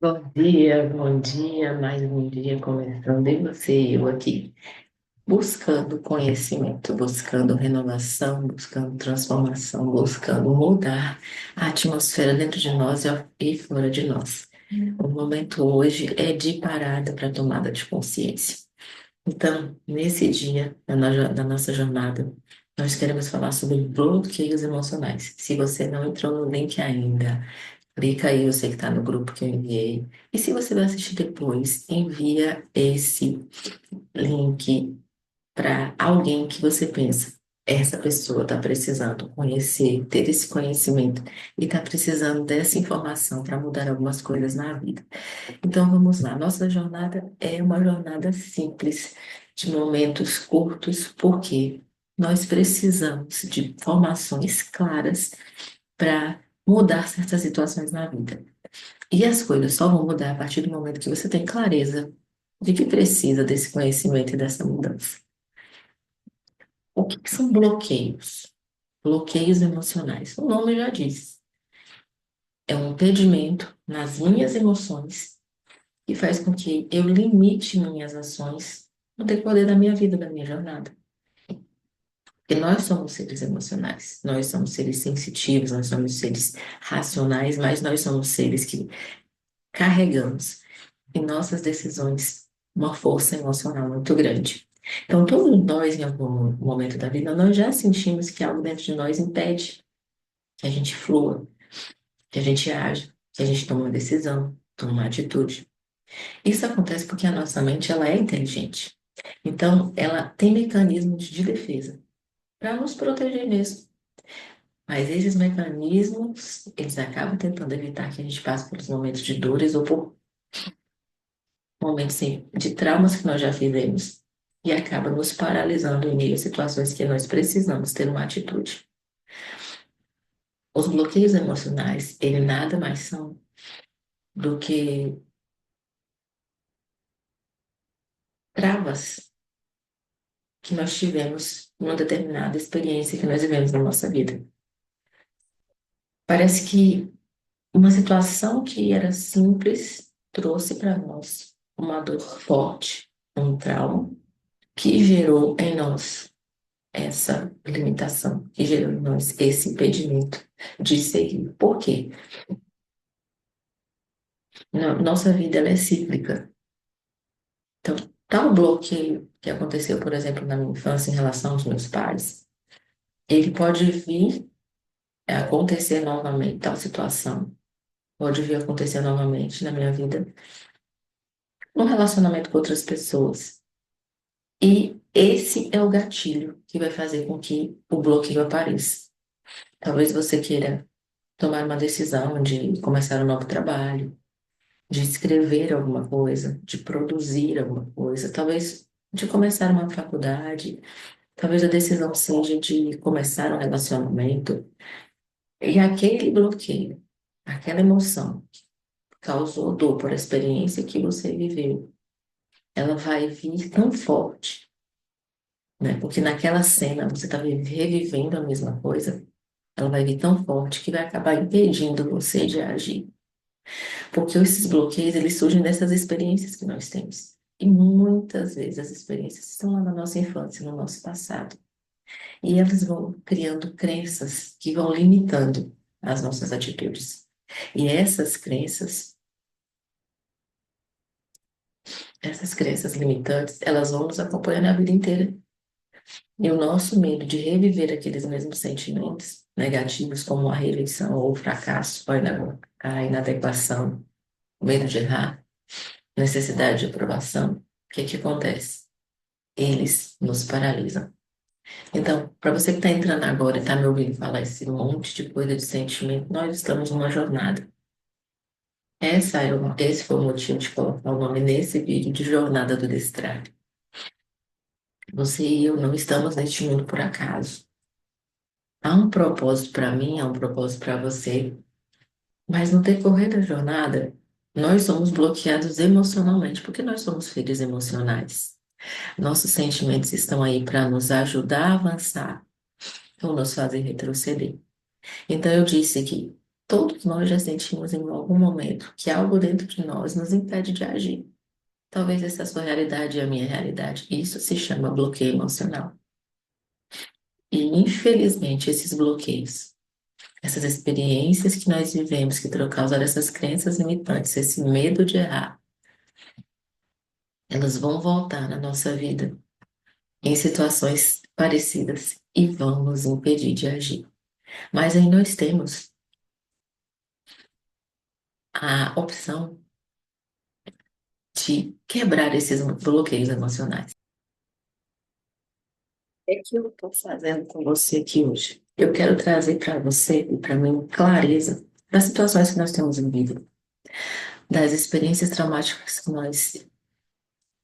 Bom dia, mais um dia começando e você e eu aqui, buscando conhecimento, buscando renovação, buscando transformação, buscando mudar a atmosfera dentro de nós e fora de nós. O momento hoje é de parada para tomada de consciência. Então, nesse dia da nossa jornada, nós queremos falar sobre bloqueios emocionais. Se você não entrou no link ainda, clica aí, eu sei que está no grupo que eu enviei. E se você vai assistir depois, envia esse link para alguém que você pensa. Essa pessoa está precisando conhecer, ter esse conhecimento e está precisando dessa informação para mudar algumas coisas na vida. Então vamos lá. Nossa jornada é uma jornada simples, de momentos curtos, porque nós precisamos de informações claras para mudar certas situações na vida. E as coisas só vão mudar a partir do momento que você tem clareza de que precisa desse conhecimento e dessa mudança. O que que são bloqueios? Bloqueios emocionais. O nome já diz. É um impedimento nas minhas emoções que faz com que eu limite minhas ações no decorrer da minha vida, da minha jornada. Porque nós somos seres emocionais, nós somos seres sensitivos, nós somos seres racionais, mas nós somos seres que carregamos em nossas decisões uma força emocional muito grande. Então, todos nós, em algum momento da vida, nós já sentimos que algo dentro de nós impede que a gente flua, que a gente age, que a gente tome uma decisão, tome uma atitude. Isso acontece porque a nossa mente, ela é inteligente. Então, ela tem mecanismos de defesa para nos proteger mesmo. Mas esses mecanismos, eles acabam tentando evitar que a gente passe pelos momentos de dores ou por momentos sim, de traumas que nós já vivemos e acaba nos paralisando em meio a situações que nós precisamos ter uma atitude. Os bloqueios emocionais, ele nada mais são do que travas que nós tivemos em uma determinada experiência que nós vivemos na nossa vida. Parece que uma situação que era simples trouxe para nós uma dor forte, um trauma que gerou em nós essa limitação, que gerou em nós esse impedimento de seguir. Por quê? Nossa vida ela é cíclica. Então, tal bloqueio que aconteceu, por exemplo, na minha infância em relação aos meus pais, ele pode vir a acontecer novamente, tal situação, pode vir a acontecer novamente na minha vida, no relacionamento com outras pessoas. E esse é o gatilho que vai fazer com que o bloqueio apareça. Talvez você queira tomar uma decisão de começar um novo trabalho, de escrever alguma coisa, de produzir alguma coisa, talvez de começar uma faculdade, talvez a decisão seja de começar um relacionamento. E aquele bloqueio, aquela emoção que causou dor por a experiência que você viveu, ela vai vir tão forte, né? Porque naquela cena você está revivendo a mesma coisa, ela vai vir tão forte que vai acabar impedindo você de agir. Porque esses bloqueios, eles surgem dessas experiências que nós temos. E muitas vezes as experiências estão lá na nossa infância, no nosso passado. E elas vão criando crenças que vão limitando as nossas atitudes. E essas crenças limitantes, elas vão nos acompanhar na vida inteira. E o nosso medo de reviver aqueles mesmos sentimentos negativos, como a rejeição ou o fracasso, ou a inadequação, o medo de errar, necessidade de aprovação, o que que acontece? Eles nos paralisam. Então, para você que está entrando agora e está me ouvindo falar esse monte de coisa de sentimento, nós estamos numa jornada. Esse foi o motivo de colocar o nome nesse vídeo de Jornada do Destralho. Você e eu não estamos neste mundo por acaso. Há um propósito para mim, há um propósito para você, mas no decorrer da jornada, nós somos bloqueados emocionalmente, porque nós somos seres emocionais. Nossos sentimentos estão aí para nos ajudar a avançar ou nos fazer retroceder. Então, eu disse aqui. Todos nós já sentimos em algum momento que algo dentro de nós nos impede de agir. Talvez essa é a sua realidade e a minha realidade. Isso se chama bloqueio emocional. E, infelizmente, esses bloqueios, essas experiências que nós vivemos, que causaram essas crenças limitantes, esse medo de errar, elas vão voltar na nossa vida em situações parecidas e vão nos impedir de agir. Mas aí nós temos a opção de quebrar esses bloqueios emocionais. É que eu estou fazendo com você aqui hoje. Eu quero trazer para você e para mim clareza das situações que nós temos vivido, das experiências traumáticas que nós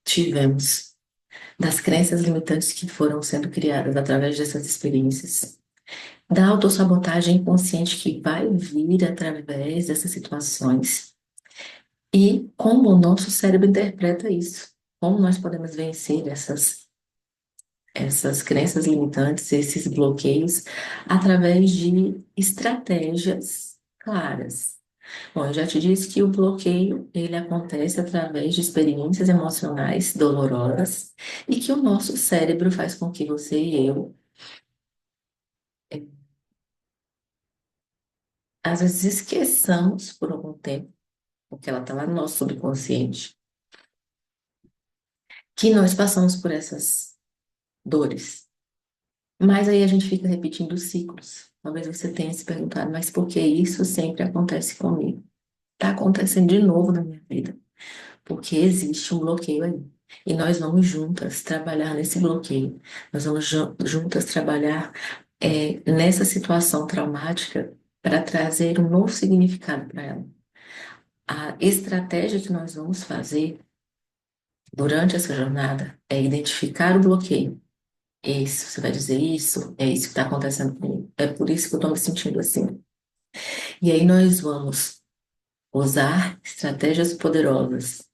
tivemos, das crenças limitantes que foram sendo criadas através dessas experiências, da autossabotagem inconsciente que vai vir através dessas situações e como o nosso cérebro interpreta isso, como nós podemos vencer essas crenças limitantes, esses bloqueios, através de estratégias claras. Bom, eu já te disse que o bloqueio, ele acontece através de experiências emocionais dolorosas e que o nosso cérebro faz com que você e eu, eh, às vezes, esqueçamos por algum tempo, porque ela está lá no nosso subconsciente, que nós passamos por essas dores. Mas aí a gente fica repetindo ciclos. Talvez você tenha se perguntado, mas por que isso sempre acontece comigo? Está acontecendo de novo na minha vida, porque existe um bloqueio aí. E nós vamos juntas trabalhar nesse bloqueio. Nós vamos juntas trabalhar nessa situação traumática para trazer um novo significado para ela. A estratégia que nós vamos fazer durante essa jornada é identificar o bloqueio. Isso, você vai dizer isso, é isso que está acontecendo comigo. É por isso que eu estou me sentindo assim. E aí nós vamos usar estratégias poderosas,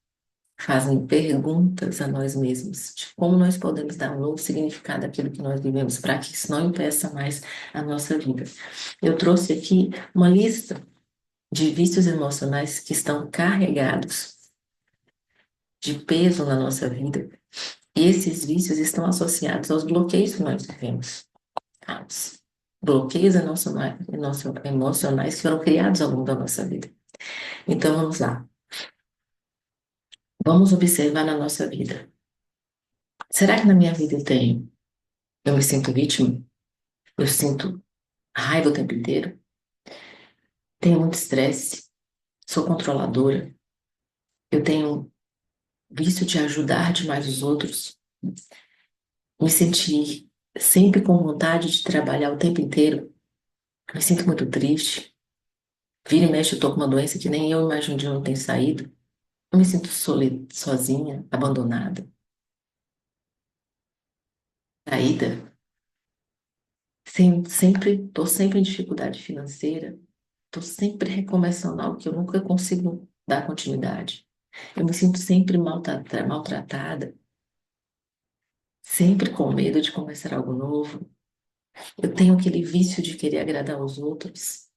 fazem perguntas a nós mesmos de como nós podemos dar um novo significado àquilo que nós vivemos, para que isso não impeça mais a nossa vida. Eu trouxe aqui uma lista de vícios emocionais que estão carregados de peso na nossa vida, e esses vícios estão associados aos bloqueios que nós vivemos. Tá? Os bloqueios emocionais que foram criados ao longo da nossa vida. Então vamos lá. Vamos observar na nossa vida. Será que na minha vida eu me sinto vítima? Eu sinto raiva o tempo inteiro? Tenho muito estresse? Sou controladora? Eu tenho vício de ajudar demais os outros? Me sentir sempre com vontade de trabalhar o tempo inteiro? Me sinto muito triste? Vira e mexe, eu tô com uma doença que nem eu imagino de onde tem saído? Eu me sinto sozinha, abandonada, traída? Tô sempre em dificuldade financeira? Estou sempre recomeçando algo que eu nunca consigo dar continuidade. Eu me sinto sempre maltratada, sempre com medo de começar algo novo. Eu tenho aquele vício de querer agradar aos outros.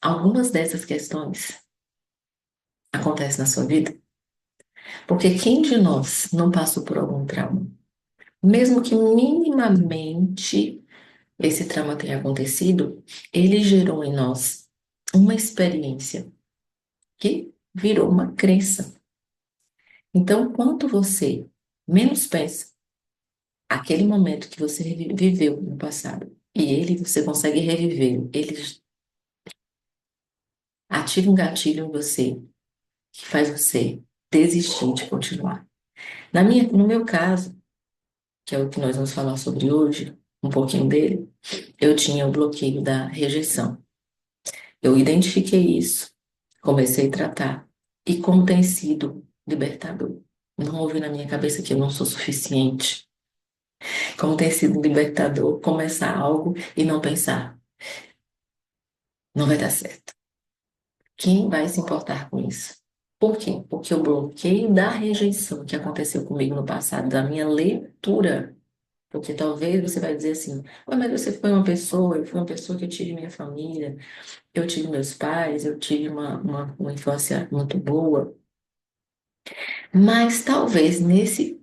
Algumas dessas questões acontecem na sua vida, porque quem de nós não passou por algum trauma? Mesmo que minimamente esse trauma tenha acontecido, ele gerou em nós uma experiência que virou uma crença. Então, quanto você menos pensa aquele momento que você viveu no passado e ele você consegue reviver, ele ativa um gatilho em você que faz você desistir de continuar. No meu caso, que é o que nós vamos falar sobre hoje, um pouquinho dele, eu tinha o bloqueio da rejeição. Eu identifiquei isso, comecei a tratar e como tem sido libertador. Não houve na minha cabeça que eu não sou suficiente. Como tem sido libertador começar algo e não pensar, não vai dar certo. Quem vai se importar com isso? Por quê? Porque o bloqueio da rejeição que aconteceu comigo no passado, da minha leitura, Porque talvez você vai dizer assim, "Ué, mas você foi uma pessoa, eu fui uma pessoa que eu tive minha família, eu tive meus pais, eu tive uma infância muito boa. Mas talvez nesse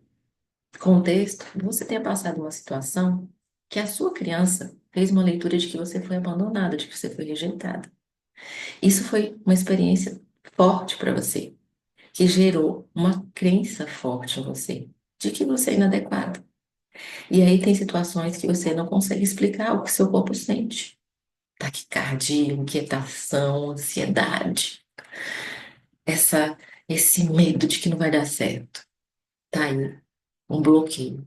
contexto você tenha passado uma situação que a sua criança fez uma leitura de que você foi abandonada, de que você foi rejeitada. Isso foi uma experiência forte para você, que gerou uma crença forte em você, de que você é inadequado. E aí tem situações que você não consegue explicar o que seu corpo sente. Taquicardia, inquietação, ansiedade, essa, esse medo de que não vai dar certo. Tá aí um bloqueio.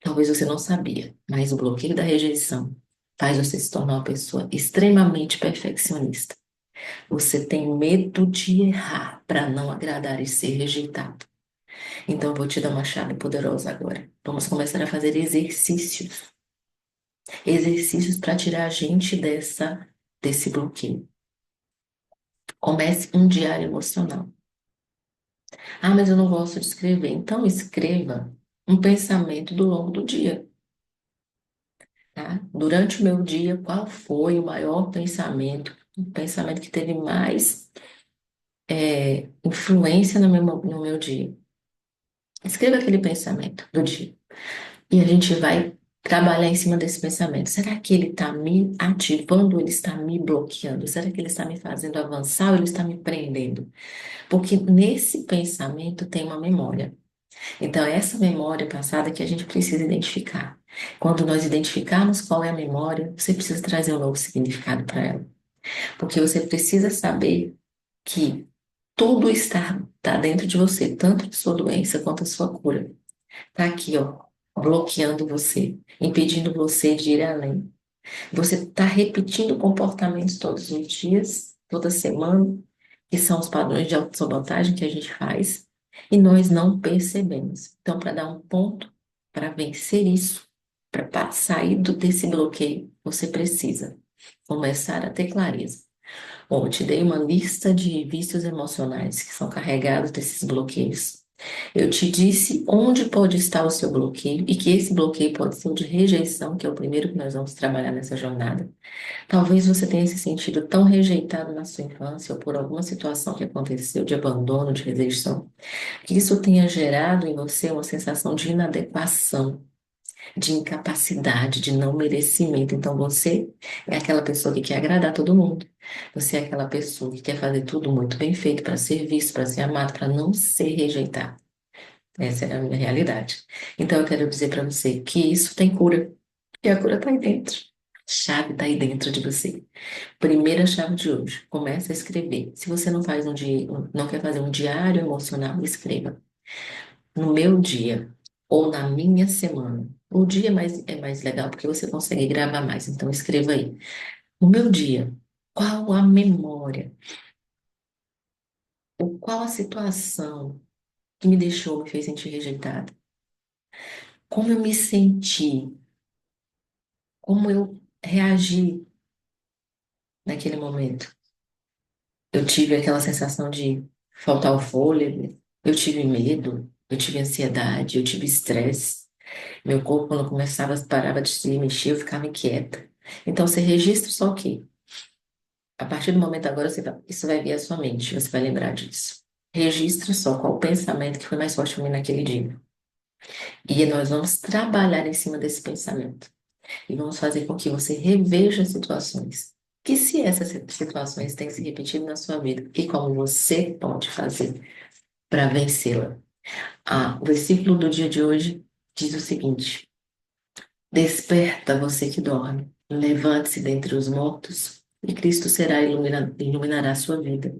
Talvez você não sabia, mas o bloqueio da rejeição faz você se tornar uma pessoa extremamente perfeccionista. Você tem medo de errar para não agradar e ser rejeitado. Então, eu vou te dar uma chave poderosa agora. Vamos começar a fazer exercícios. Exercícios para tirar a gente desse bloqueio. Comece um diário emocional. Ah, mas eu não gosto de escrever. Então, escreva um pensamento do longo do dia, tá? Durante o meu dia, qual foi o maior pensamento? O pensamento que teve mais influência no meu dia. Escreva aquele pensamento do dia. E a gente vai trabalhar em cima desse pensamento. Será que ele está me ativando ou ele está me bloqueando? Será que ele está me fazendo avançar ou ele está me prendendo? Porque nesse pensamento tem uma memória. Então, é essa memória passada que a gente precisa identificar. Quando nós identificarmos qual é a memória, você precisa trazer um novo significado para ela. Porque você precisa saber que tudo está dentro de você, tanto a sua doença quanto a sua cura. Está aqui, ó, bloqueando você, impedindo você de ir além. Você está repetindo comportamentos todos os dias, toda semana, que são os padrões de autossabotagem que a gente faz, e nós não percebemos. Então, para dar um ponto, para vencer isso, para sair desse bloqueio, você precisa começar a ter clareza. Bom, eu te dei uma lista de vícios emocionais que são carregados desses bloqueios. Eu te disse onde pode estar o seu bloqueio e que esse bloqueio pode ser o de rejeição, que é o primeiro que nós vamos trabalhar nessa jornada. Talvez você tenha se sentido tão rejeitado na sua infância ou por alguma situação que aconteceu de abandono, de rejeição, que isso tenha gerado em você uma sensação de inadequação, de incapacidade, de não merecimento. Então você é aquela pessoa que quer agradar todo mundo. Você é aquela pessoa que quer fazer tudo muito bem feito para ser visto, para ser amado, para não ser rejeitado. Essa é a minha realidade. Então eu quero dizer para você que isso tem cura. E a cura está aí dentro. A chave está aí dentro de você. Primeira chave de hoje. Comece a escrever. Se você não faz não quer fazer um diário emocional, escreva. No meu dia ou na minha semana. O dia é mais legal porque você consegue gravar mais. Então escreva aí. No meu dia, qual a memória? Ou qual a situação que me fez sentir rejeitada? Como eu me senti? Como eu reagi naquele momento? Eu tive aquela sensação de faltar o fôlego, eu tive medo, eu tive ansiedade, eu tive estresse. Meu corpo, quando começava, parava de se mexer, eu ficava inquieta. Então, você registra só o quê? A partir do momento agora, isso vai vir à sua mente, você vai lembrar disso. Registra só qual o pensamento que foi mais forte para mim naquele dia. E nós vamos trabalhar em cima desse pensamento. E vamos fazer com que você reveja situações. Que se essas situações têm se repetido na sua vida, e como você pode fazer para vencê-la. O versículo do dia de hoje diz o seguinte: Desperta você que dorme, levante-se dentre os mortos, e Cristo iluminará a sua vida.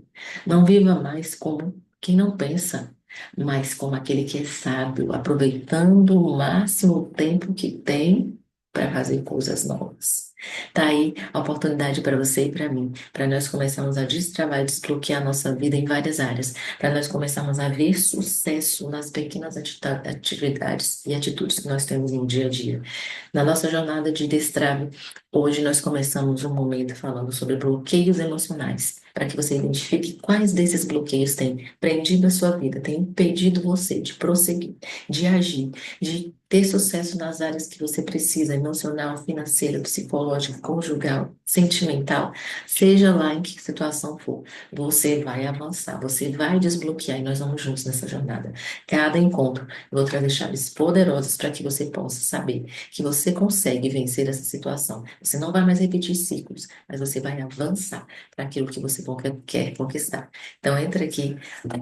Não viva mais como quem não pensa, mas como aquele que é sábio, aproveitando o máximo o tempo que tem para fazer coisas novas. Tá aí a oportunidade para você e para mim, para nós começarmos a destravar e desbloquear a nossa vida em várias áreas, para nós começarmos a ver sucesso nas pequenas atividades e atitudes que nós temos no dia a dia. Na nossa jornada de destrave, hoje nós começamos um momento falando sobre bloqueios emocionais, para que você identifique quais desses bloqueios têm prendido a sua vida, têm impedido você de prosseguir, de agir, de ter sucesso nas áreas que você precisa, emocional, financeira, psicológica, conjugal, sentimental, seja lá em que situação for, você vai avançar, você vai desbloquear e nós vamos juntos nessa jornada. Cada encontro, eu vou trazer chaves poderosas para que você possa saber que você consegue vencer essa situação. Você não vai mais repetir ciclos, mas você vai avançar para aquilo que você quer conquistar. Então, entra aqui,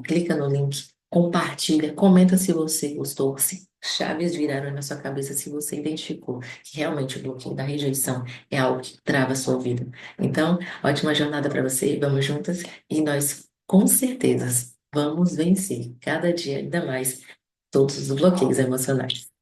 clica no link, compartilha, comenta se você gostou, se chaves viraram na sua cabeça, se você identificou que realmente o bloqueio da rejeição é algo que trava a sua vida. Então, ótima jornada para você, vamos juntas e nós, com certeza, vamos vencer cada dia ainda mais todos os bloqueios emocionais.